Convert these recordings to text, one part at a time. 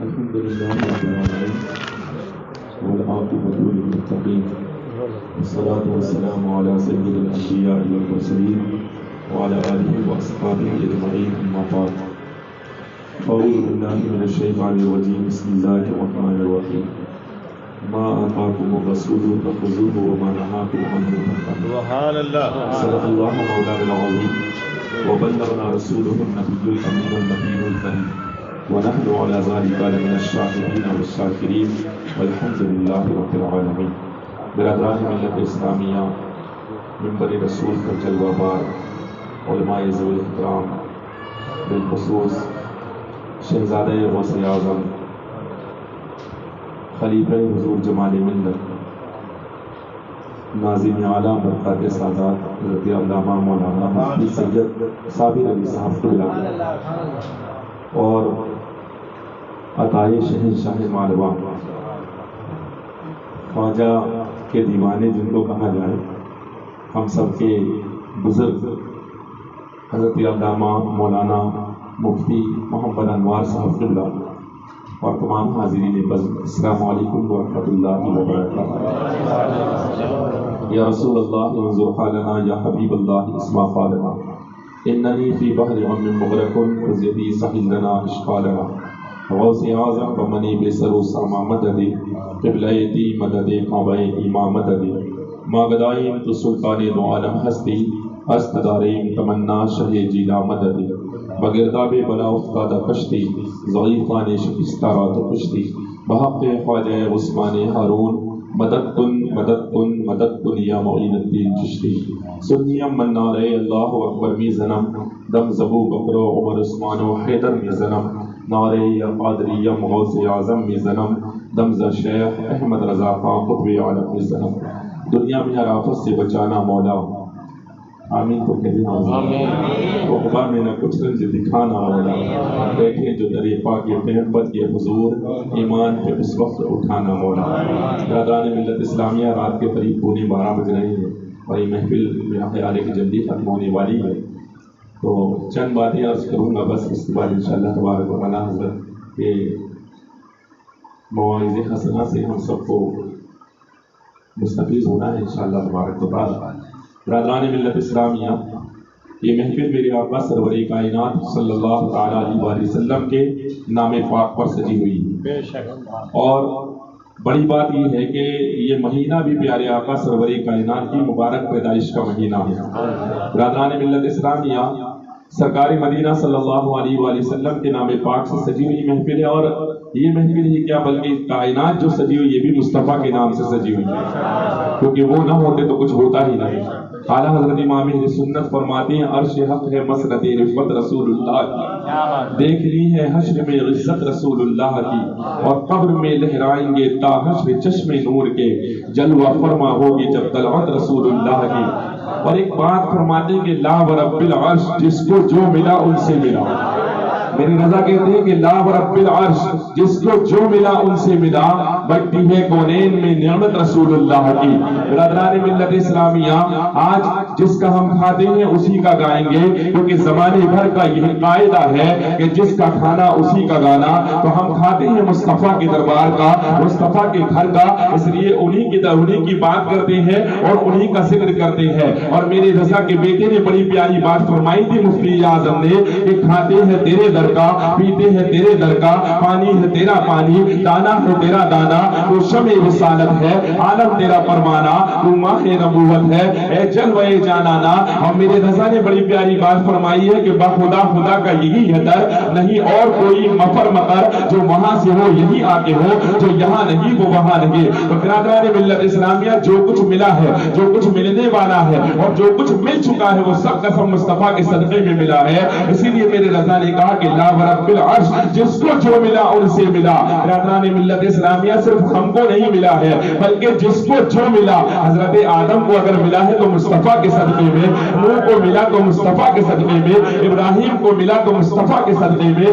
الحمد لله رب العالمين والعاقبة للمتقين والصلاة والسلام على سيد الأنبياء والمرسلين وعلى آله وأصحابه أجمعين أما بعد أعوذ بالله من الشيطان الرجيم بسم الله الرحمن الرحيم ما آتاكم الرسول فخذوه وما نهاكم عنه فانتهوا سبحان الله صدق الله مولانا العظيم وبلغنا رسوله النبي الأمين النبي الكريم ونحن على ذلك لمن الشاهدين والشاكرين والحمد لله رب العالمين. برادران ملت اسلامیہ، منبر رسول پر جلوہ بار علماء ذوی الاحترام، بالخصوص شہزادہ غوث اعظم خلیفہ حضور جمال ملت ناظم اعلیٰ برکات سادات حضرت علامہ مولانا مفتی سید صابر علی صاحب قبلہ اور عطائے شہنشاہ مالوا خواجہ کے دیوانے جن کو کہا جائے، ہم سب کے بزرگ حضرت علامہ مولانا مفتی محمد انوار صاحب قبلہ اور تمام حاضرین بزم، السلام علیکم ورحمۃ اللہ وبرکاتہ. یا رسول اللہ انظر حالنا، یا حبیب اللہ اسمع قالنا، اننی فی بحر غم مغرق خذ یدی سہل لنا اشکالنا. غوث اعظم بمنی بسر و ساما مدد قبلہ دی مدد کعبہ ایما مدد ما گدائیم تو سلطان دو عالم ہستی ہست داریم تمنا شہ جیلا مدد بگرداب بلا افتادہ کشتی ضعیفان شکستہ رات کشتی بحق خواجہ عثمان ہارون مدد کن مدد کن مدد کن یا معین الدین چشتی. سنیم من نعرہ اللہ اکبر می زنم دم زبو بکر و عمر عثمان و حیدر می زنم نعرہ یا قادریم غوث اعظم می زنم دم ز شیخ احمد رضا خان قطب عالم می زنم. دنیا میں ہر آفت سے بچانا مولا، آمین تو کہتے ہیں آمین. عقبہ میں نہ کچھ رنج دکھانا مولا، دیکھیں جو درِ پاک محبت کے حضور ایمان پہ اس وقت اٹھانا مولا. برادران ملت اسلامیہ، رات کے قریب 12:15 بج رہے ہیں اور یہ محفل میرا خیال ہے کہ جلدی ختم ہونے والی ہے، تو چند باتیں عرض کروں گا بس. اس کے بعد انشاءاللہ تبارک و تعالیٰ حضرت کے مواعظ حسنہ سے ہم سب کو مستفیض ہونا ہے انشاءاللہ تبارک و تعالیٰ. برادران ملت اسلامیہ، یہ محفل میرے آقا سرور کائنات صلی اللہ تعالیٰ علیہ وآلہ وسلم کے نام پاک پر سجی ہوئی ہے، اور بڑی بات یہ ہے کہ یہ مہینہ بھی پیارے آقا سرور کائنات کی مبارک پیدائش کا مہینہ ہے. برادران ملت اسلامیہ، سرکار مدینہ صلی اللہ علیہ وآلہ وسلم کے نام پاک سے سجی ہوئی محفل ہے، اور یہ محفل ہی کیا بلکہ کائنات جو سجی ہوئی یہ بھی مصطفیٰ کے نام سے سجی ہوئی ہے، کیونکہ وہ نہ ہوتے تو کچھ ہوتا ہی نہیں. اعلیٰ حضرت امام اہل سنت فرماتے ہیں عرش حق ہے مسند رفعت رسول اللہ کی، دیکھنی ہے حشر میں عزت رسول اللہ کی، اور قبر میں لہرائیں گے تا حشر چشم نور کے، جلوہ فرما ہوگی جب طلعت رسول اللہ کی. اور ایک بات فرماتے ہیں کہ لا ورب العرش، جس کو جو ملا ان سے ملا. میری رضا کہتے ہیں کہ لا ورب العرش، جس کو جو ملا ان سے ملا، بٹتی ہے کونین میں نعمت رسول اللہ کی. برادران ملت اسلامیہ، آج جس کا ہم کھاتے ہیں اسی کا گائیں گے، کیونکہ زمانے بھر کا یہ قاعدہ ہے کہ جس کا کھانا اسی کا گانا. تو ہم کھاتے ہیں مصطفیٰ کے دربار کا، مصطفیٰ کے گھر کا، اس لیے انہی کی بات کرتے ہیں اور انہی کا ذکر کرتے ہیں. اور میرے رضا کے بیٹے نے بڑی پیاری بات فرمائی تھی مفتی اعظم نے کہ کھاتے ہیں تیرے در کا، پیتے ہیں تیرے در کا، پانی ہے تیرا پانی، دانا ہے تیرا دانا، تو شمع رسالت ہے، عالم تیرا پروانہ، تو ماہ نبوت ہے، اے جلوہ جانانا. اور میرے رضا نے بڑی پیاری بات فرمائی ہے کہ بخدا خدا کا یہی ہے در، نہیں اور کوئی مفر مقر، جو وہاں سے ہو یہی آگے ہو، جو یہاں نہیں وہ وہاں نہیں. تو برادران ملت اسلامیہ، جو کچھ ملا ہے، جو کچھ ملنے والا ہے، اور جو کچھ مل چکا ہے، وہ سب قسم مصطفیٰ کے صدقے میں ملا ہے. اسی لیے میرے رضا نے کہا کہ لا ورب العرش، جس کو جو ملا ان سے ملا. برادران ملت اسلامیہ، صرف ہم کو نہیں ملا ہے بلکہ جس کو جو ملا، حضرت آدم کو اگر ملا ہے تو مصطفیٰ کے صدقے میں، نوح کو ملا تو مصطفیٰ کے صدقے میں، ابراہیم کو ملا تو مصطفیٰ کے صدقے میں،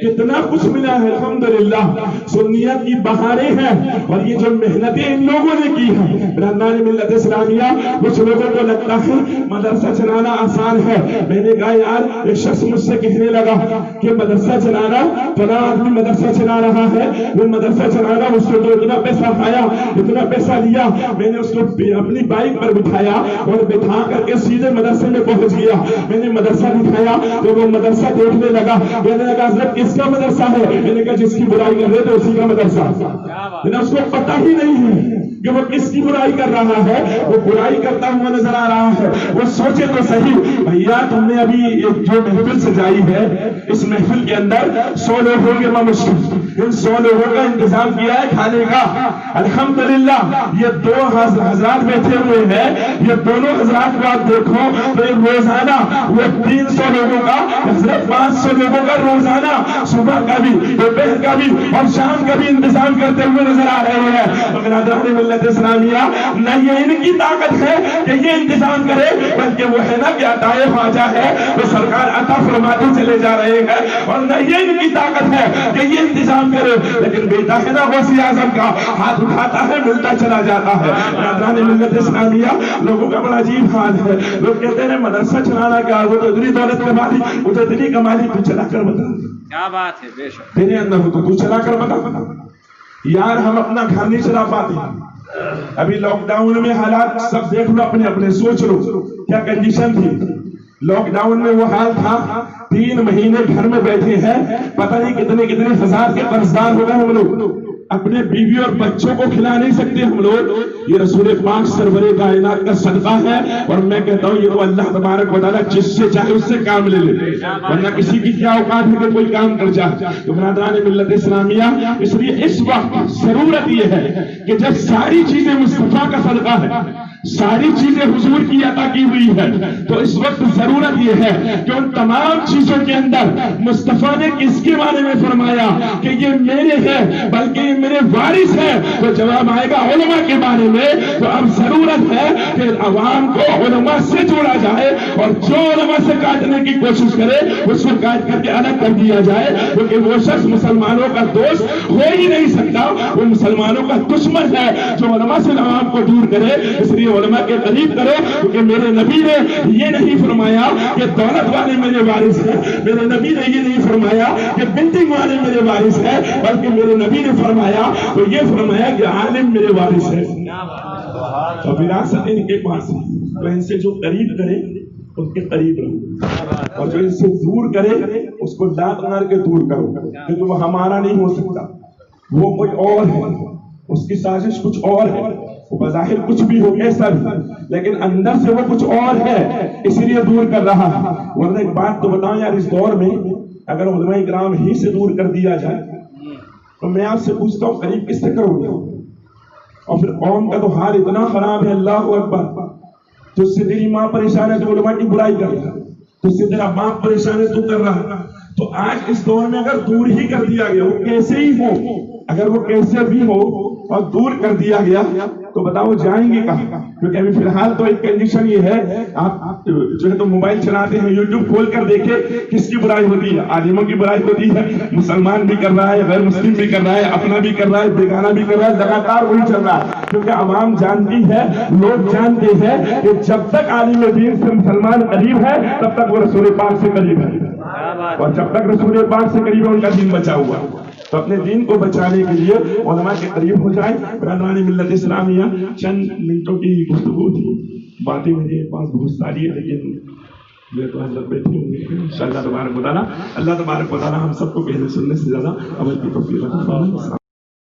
کتنا کچھ ملا ہے الحمدللہ. سنیت کی بہاریں ہیں اور یہ جو محنتیں ان لوگوں نے کی ہیں. برادران ملت اسلامیہ کچھ لوگوں کو لگتا ہے مدرسہ چلانا آسان ہے. میں نے کہا یار ایک شخص مجھ سے کہنے لگا کہ مدرسہ چلانا فلاں آدمی مدرسہ چلا رہا ہے, وہ مدرسہ چلانا اس سے تو اتنا پیسہ کھایا اتنا پیسہ لیا. میں نے اس کو اپنی بائک پر بٹھایا اور بٹھا کر کے سیدھے مدرسے میں پہنچ گیا. میں نے مدرسہ دکھایا تو وہ مدرسہ دیکھنے لگا. کہنے لگا حضرت کس کا مدرسہ ہے؟ میں نے کہا جس کی برائی کر رہے تھے اسی کا مدرسہ. اس کو پتہ ہی نہیں ہے کہ وہ کس کی برائی کر رہا ہے. وہ برائی کرتا ہوا نظر آ رہا ہے. وہ سوچے تو صحیح بھیا تم نے ابھی جو محفل سجائی ہے اس محفل کے اندر 100 لوگ ہوں گے مشکل. ان 100 لوگوں کا انتظام کیا ہے کھانے کا. الحمدللہ یہ 2 حضرات بیٹھے ہوئے ہیں. یہ دونوں حضرات کو آپ دیکھو تو روزانہ وہ 300 لوگوں کا حضرت 500 لوگوں کا روزانہ صبح کا بھی دوپہر کا بھی اور شام کا بھی انتظام کرتے ہوئے نظر آ رہے ہیں. برادران ملت اسلامیہ نہ یہ ان کی طاقت ہے کہ یہ انتظام کرے بلکہ وہ ہے نا کہ عطا خواجہ ہے تو سرکار عطا فرماتے چلے جا رہے ہیں. اور نہ یہ ان کی طاقت ہے کہ یہ انتظام کرے لیکن بیٹا ہے نا غوث اعظم کا ہاتھ اٹھاتا ہے ملتا چلا جاتا ہے. برادران ملت اسلامیہ لوگوں کا بڑا عجیب حال ہے. لوگ کہتے ہیں مدرسہ چلانا کیا وہ تو اتنی دولت کمالی وہ تو اتنی کمالی تو چلا کر بتا کیا بات ہے. بے شک تیرے اندر ہو تو چلا کر بتا. یار ہم اپنا گھر نہیں چلا پاتے. ابھی لاک ڈاؤن میں حالات سب دیکھ لو اپنے اپنے سوچ لو کیا کنڈیشن تھی. لاک ڈاؤن میں وہ حال تھا 3 مہینے گھر میں بیٹھے ہیں پتہ نہیں کتنے ہزار کے قرضدار ہو گئے ہم لوگ. اپنے بیوی اور بچوں کو کھلا نہیں سکتے ہم لوگ. یہ رسول پاک سرور کائنات کا صدقہ ہے اور میں کہتا ہوں یہ تو اللہ تبارک و تعالیٰ جس سے چاہے اس سے کام لے لے ورنہ کسی کی کیا اوقات ہے کہ کوئی کام کر جائے. تو برادران ملت اسلامیہ اس لیے اس وقت ضرورت یہ ہے کہ جب ساری چیزیں مصطفیٰ کا صدقہ ہے ساری چیزیں حضور کی عطا کی ہوئی ہے تو اس وقت ضرورت یہ ہے کہ ان تمام چیزوں کے اندر مصطفیٰ نے کس کے بارے میں فرمایا کہ یہ میرے ہے بلکہ یہ میرے وارث ہے. تو جواب آئے گا علماء کے بارے میں. تو اب ضرورت ہے کہ عوام کو علماء سے جوڑا جائے اور جو علماء سے کاٹنے کی کوشش کرے اس کو کاٹ کر کے الگ کر دیا جائے کیونکہ وہ شخص مسلمانوں کا دوست ہو ہی نہیں سکتا. وہ مسلمانوں کا دشمن ہے جو علماء سے عوام کو دور کرے. اس لیے علماء کے قریب کرو کیونکہ میرے نبی نے یہ نہیں فرمایا کہ دولت والے میرے وارث ہیں. میرے نبی نے یہ نہیں فرمایا کہ بلڈنگ والے میرے وارث ہیں بلکہ میرے نبی نے فرمایا تو یہ فرمایا کہ عالم میرے وارث ہے. تو وراثت ان کے پاس ہے تو ان سے جو قریب کرے ان کے قریب رہو اور جو ان سے دور کرے اس کو لات مار کے دور کرو کیونکہ وہ ہمارا نہیں ہو سکتا. وہ کوئی اور ہے اس کی سازش کچھ اور ہے. وہ بظاہر کچھ بھی ہو کیسا بھی لیکن اندر سے وہ کچھ اور ہے اس لیے دور کر رہا ہے. ورنہ ایک بات تو بتاؤں یار اس دور میں اگر علماء کرام ہی سے دور کر دیا جائے تو میں آپ سے پوچھتا ہوں قریب کس سے کرو گے. اور پھر قوم کا تو حال اتنا خراب ہے اللہ اکبر. تو اس سے تیری ماں پریشان ہے تو علماء کی برائی کر رہا ہے. تو اس سے تیرا باپ پریشان ہے تو کر رہا ہے. تو آج اس دور میں اگر دور ہی کر دیا گیا وہ کیسے ہی ہو اگر وہ کیسے بھی ہو اور دور کر دیا گیا تو بتاؤ جائیں گے کہاں. کیونکہ ابھی فی الحال تو ایک کنڈیشن یہ ہے آپ جو ہے تو موبائل چلاتے ہیں یوٹیوب کھول کر دیکھیں کس کی برائی ہوتی ہے. عالموں کی برائی ہوتی ہے. مسلمان بھی کر رہا ہے غیر مسلم بھی کر رہا ہے اپنا بھی کر رہا ہے بیگانہ بھی کر رہا ہے. لگاتار وہی چل رہا ہے کیونکہ عوام جانتی ہے لوگ جانتے ہیں کہ جب تک عالم دین سے مسلمان قریب ہے تب تک وہ رسول پاک سے قریب ہے اور جب تک رسول پاک سے قریب ہے ان کا دین بچا ہوا. تو اپنے دین کو بچانے کے لیے علماء کے قریب ہو جائیں. برادران ملت اسلامیہ چند منٹوں کی گفتگو تھی. باتیں میرے پاس بہت ساری ہے لیکن یہ تو حضرت بیٹھے ہوں گے انشاءاللہ تبارک و تعالیٰ. اللہ تبارک و تعالیٰ ہم سب کو کہنے سننے سے زیادہ عمل کی توفیق عطا فرمائے.